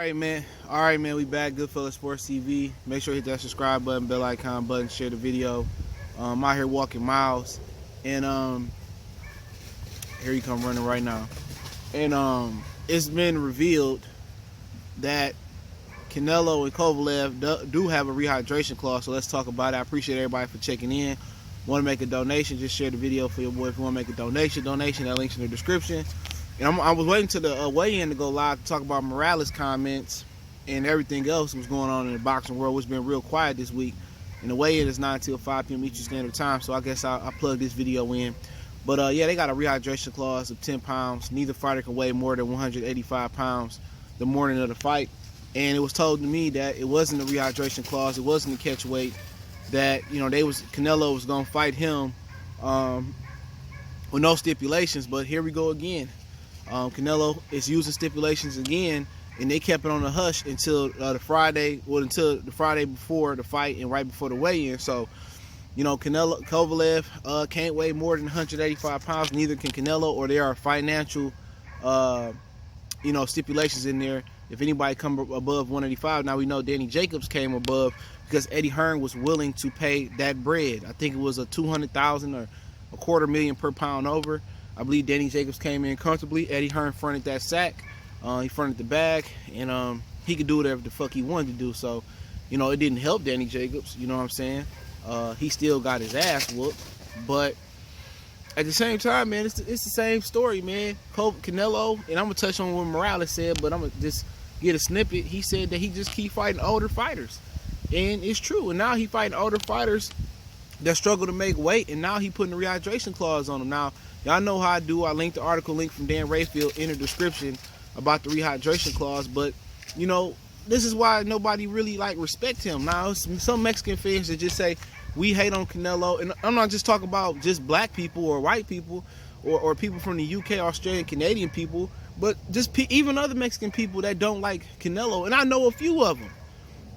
All right, man. We back. Goodfellas Sports TV. Make sure you hit that subscribe button, bell icon button, share the video. I'm out here walking miles, and here you come running right now. And it's been revealed that Canelo and Kovalev do have a rehydration clause. So let's talk about it. I appreciate everybody for checking in. Want to make a donation? Just share the video for your boy. If you want to make a donation, that link's in the description. And I was waiting to the weigh-in to go live to talk about Morales' comments and everything else that was going on in the boxing world, which has been real quiet this week. And the weigh-in is not until 5 p.m. Eastern Standard Time, so I guess I'll plug this video in. But yeah, they got a rehydration clause of 10 pounds. Neither fighter can weigh more than 185 pounds the morning of the fight. And it was told to me that it wasn't a rehydration clause, it wasn't a catch weight, that Canelo was gonna fight him with no stipulations. But here we go again. Canelo is using stipulations again, and they kept it on the hush until the Friday before the fight and right before the weigh-in. So, Kovalev can't weigh more than 185 pounds. Neither can Canelo, or there are financial, stipulations in there. If anybody come above 185, now we know Danny Jacobs came above because Eddie Hearn was willing to pay that bread. I think it was a $200,000 or $250,000 per pound over. I believe Danny Jacobs came in comfortably. Eddie Hearn fronted that sack. He fronted the bag, and he could do whatever the fuck he wanted to do. So, it didn't help Danny Jacobs. You know what I'm saying? He still got his ass whooped. But at the same time, man, it's the same story, man. Canelo, and I'm going to touch on what Morales said, but I'm going to just get a snippet. He said that he just keep fighting older fighters. And it's true. And now he fighting older fighters that struggle to make weight, and now he putting a rehydration clause on them. Now, y'all know how I do. I linked the article link from Dan Rayfield in the description about the rehydration clause. But, this is why nobody really, respect him. Now, some Mexican fans that just say, we hate on Canelo. And I'm not just talking about just black people or white people or people from the UK, Australian, Canadian people, but just even other Mexican people that don't like Canelo. And I know a few of them.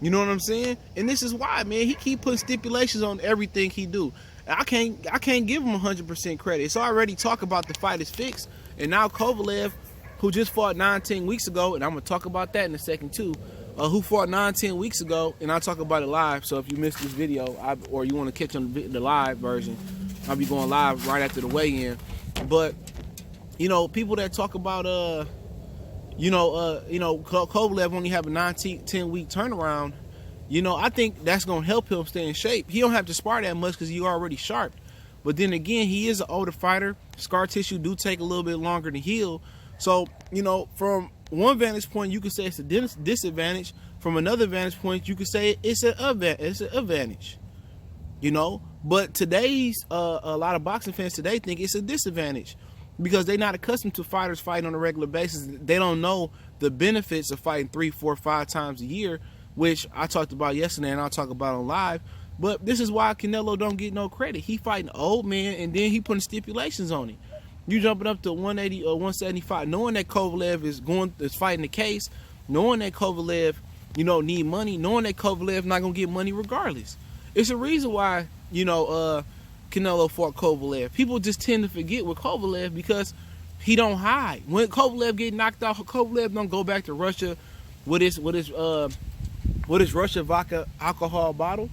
You know what I'm saying? And this is why, man, he keep putting stipulations on everything he do. I can't give him 100% credit. It's already talk about the fight is fixed. And now Kovalev, who just fought 9-10 weeks ago, and I'm going to talk about that in a second too, who fought 9-10 weeks ago, and I'll talk about it live. So if you missed this video, or you want to catch on the live version, I'll be going live right after the weigh-in. But, people that talk about, Kovalev only have a 9-10 week turnaround, I think that's going to help him stay in shape. He don't have to spar that much because he already sharp. But then again, he is an older fighter. Scar tissue do take a little bit longer to heal. So, from one vantage point, you could say it's a disadvantage. From another vantage point, you could say it's an advantage. But today's, a lot of boxing fans today think it's a disadvantage because they're not accustomed to fighters fighting on a regular basis. They don't know the benefits of fighting 3, 4, 5 times a year, which I talked about yesterday and I'll talk about on live. But this is why Canelo don't get no credit. He fighting old man, and then he putting stipulations on it. You jumping up to 180 or 175, knowing that Kovalev is fighting the case, knowing that Kovalev, need money, knowing that Kovalev not gonna get money regardless. It's a reason why, Canelo fought Kovalev. People just tend to forget with Kovalev because he don't hide. When Kovalev get knocked out, Kovalev don't go back to Russia with his Russia vodka alcohol bottle.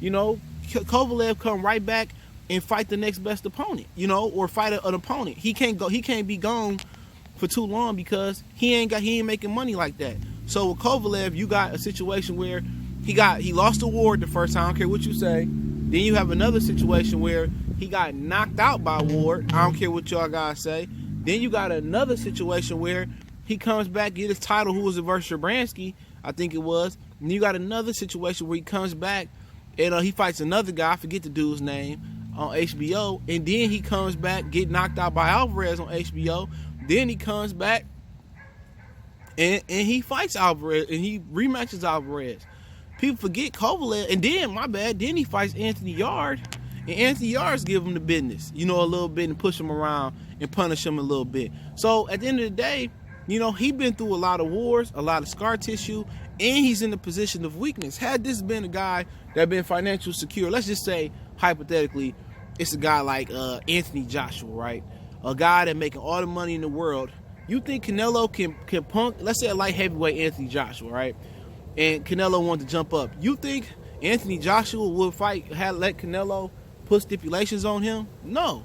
Kovalev come right back and fight the next best opponent, or fight an opponent. He can't be gone for too long because he ain't making money like that. So with Kovalev, you got a situation where he lost the war the first time, I don't care what you say. Then you have another situation where he got knocked out by Ward. I don't care what y'all guys say. Then you got another situation where he comes back, get his title, who was it versus Shabransky, I think it was. And you got another situation where he comes back and he fights another guy, I forget the dude's name, on HBO. And then he comes back, get knocked out by Alvarez on HBO. Then he comes back and he fights Alvarez and he rematches Alvarez. People forget Kovalev, and then he fights Anthony Yard, and Anthony Yard's give him the business, a little bit, and push him around and punish him a little bit. So at the end of the day, he been through a lot of wars, a lot of scar tissue, and he's in a position of weakness. Had this been a guy that been financially secure, let's just say hypothetically, it's a guy like Anthony Joshua, right? A guy that making all the money in the world, You think Canelo can punk, let's say a light heavyweight Anthony Joshua, right? And Canelo wanted to jump up. You think Anthony Joshua would let Canelo put stipulations on him? No.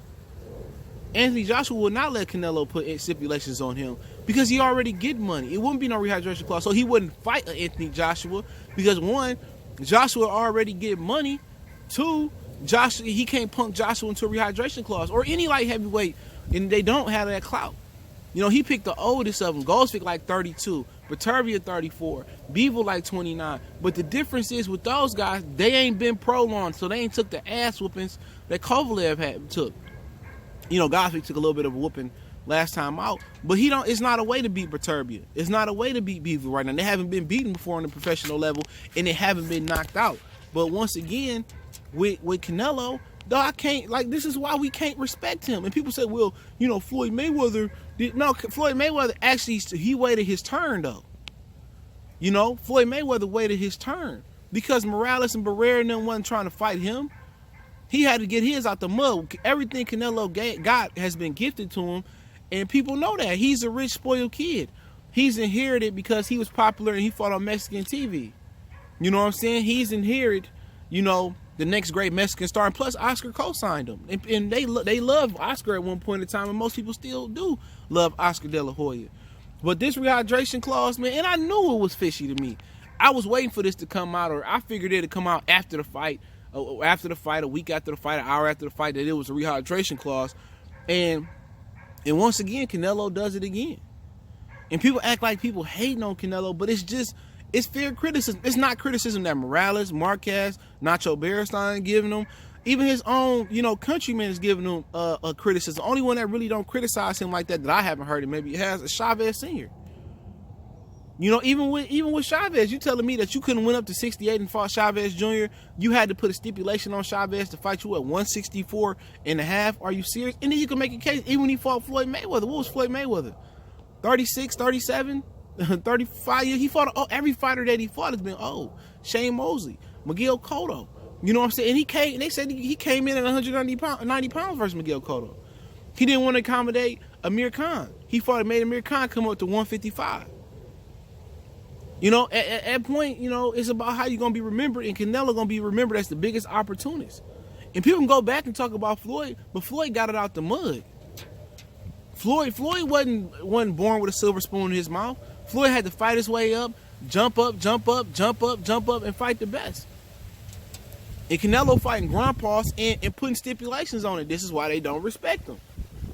Anthony Joshua would not let Canelo put stipulations on him because he already get money. It wouldn't be no rehydration clause. So he wouldn't fight Anthony Joshua because, one, Joshua already get money. Two, he can't punk Joshua into a rehydration clause or any light heavyweight, and they don't have that clout. You know, he picked the oldest of them. Goldsvick like 32, Beterbiev 34, Bivol like 29. But the difference is with those guys, they ain't been prolonged, so they ain't took the ass whoopings that Kovalev took. You know, Goldsvick took a little bit of a whooping last time out, but it's not a way to beat Beterbiev. It's not a way to beat Bivol right now. They haven't been beaten before on the professional level, and they haven't been knocked out. But once again, with Canelo, though, I can't, like, this is why we can't respect him. And people say, well, you know, Floyd Mayweather actually, he waited his turn, though. You know, Floyd Mayweather waited his turn because Morales and Barrera and them wasn't trying to fight him. He had to get his out the mud. Everything Canelo got has been gifted to him, and people know that. He's a rich, spoiled kid. He's inherited because he was popular and he fought on Mexican TV. You know what I'm saying? He's inherited, you know, the next great Mexican star, and plus Oscar co-signed him, and they loved Oscar at one point in time, and most people still do love Oscar De La Hoya. But this rehydration clause, man, and I knew it was fishy to me. I was waiting for this to come out, or I figured it to come out after the fight, a week after the fight, an hour after the fight, that it was a rehydration clause, and once again, Canelo does it again, and people act like people hating on Canelo, but it's fair criticism. It's not criticism that Morales, Marquez, Nacho Beristain giving him. Even his own, you know, countryman is giving him a criticism. Only one that really don't criticize him like that I haven't heard, and maybe it has, is Chavez Sr. You know, even with Chavez, you telling me that you couldn't win up to 68 and fought Chavez Jr. You had to put a stipulation on Chavez to fight you at 164 and a half. Are you serious? And then you can make a case, even when he fought Floyd Mayweather. What was Floyd Mayweather? 36, 37? 35 years. He fought, every fighter that he fought has been old. Shane Mosley, Miguel Cotto. You know what I'm saying? And they said he came in at 190 pounds versus Miguel Cotto. He didn't want to accommodate Amir Khan. He made Amir Khan come up to 155. You know, at that point, you know, it's about how you're going to be remembered, and Canelo going to be remembered as the biggest opportunist. And people can go back and talk about Floyd, but Floyd got it out the mud. Floyd wasn't born with a silver spoon in his mouth. Floyd had to fight his way up, jump up, and fight the best. And Canelo fighting grandpas and putting stipulations on it. This is why they don't respect him.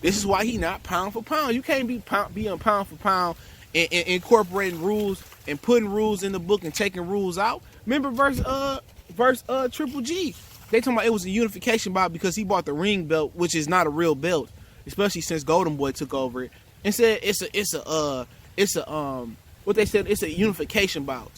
This is why he not pound for pound. You can't be pound for pound and incorporating rules and putting rules in the book and taking rules out. Remember verse Triple G. They talking about it was a unification bout because he bought the ring belt, which is not a real belt, especially since Golden Boy took over it, and said it's a unification bout.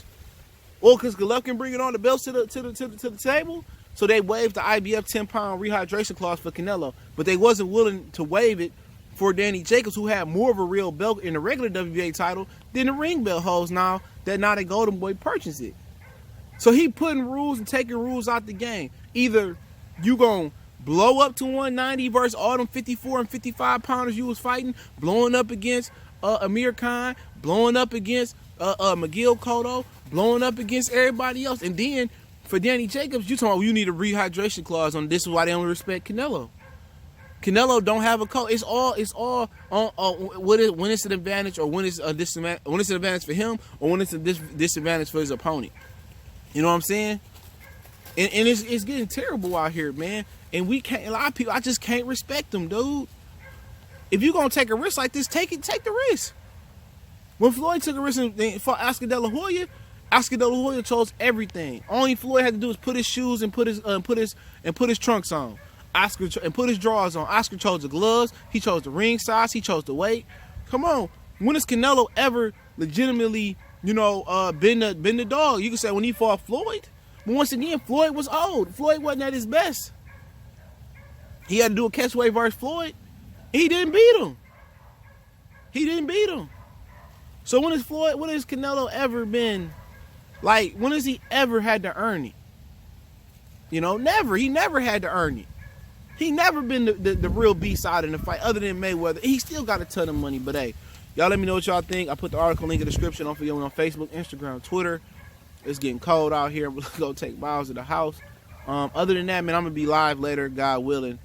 Well, because Golovkin bringing on the belts to the table, so they waived the IBF 10-pound rehydration clause for Canelo, but they wasn't willing to waive it for Danny Jacobs, who had more of a real belt in the regular WBA title than the ring belt holds now that Golden Boy purchased it. So he putting rules and taking rules out the game. Either you gonna blow up to 190 versus all them 54 and 55 pounders you was fighting, blowing up against Amir Khan, blowing up against Miguel Cotto, blowing up against everybody else. And then for Danny Jacobs, you talking about you need a rehydration clause on this. Is why they only respect Canelo. Canelo don't have a code. It's all on when it's an advantage or when it's a disadvantage. When it's an advantage for him or when it's a disadvantage for his opponent. You know what I'm saying? And it's getting terrible out here, man. And we can't. A lot of people, I just can't respect them, dude. If you're gonna take a risk like this, take the risk. When Floyd took a risk and fought Oscar De La Hoya chose everything. Only Floyd had to do was put his shoes and put his trunks on. Oscar and put his drawers on. Oscar chose the gloves. He chose the ring size. He chose the weight. Come on. When has Canelo ever legitimately, been the dog? You can say when he fought Floyd. But once again, Floyd was old. Floyd wasn't at his best. He had to do a catchweight versus Floyd. He didn't beat him. So when has Canelo ever been, like, when has he ever had to earn it? Never. He never had to earn it. He never been the real beast out in the fight other than Mayweather. He still got a ton of money, but hey, Y'all let me know what y'all think. I put the article link in the description. Don't forget, we're on Facebook, Instagram, Twitter. It's getting cold out here. We're gonna go take Miles to the house. Other than that, man, I'm gonna be live later, God willing.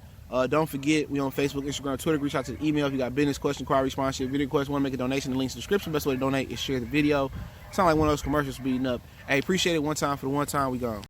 Don't forget, we on Facebook, Instagram, Twitter. Reach out to the email if you got business question, inquiry, sponsorship, video question, want to make a donation. The link's in the description. Best way to donate is share the video. Sound like one of those commercials speeding up. Hey, appreciate it. One time for the one time. We gone.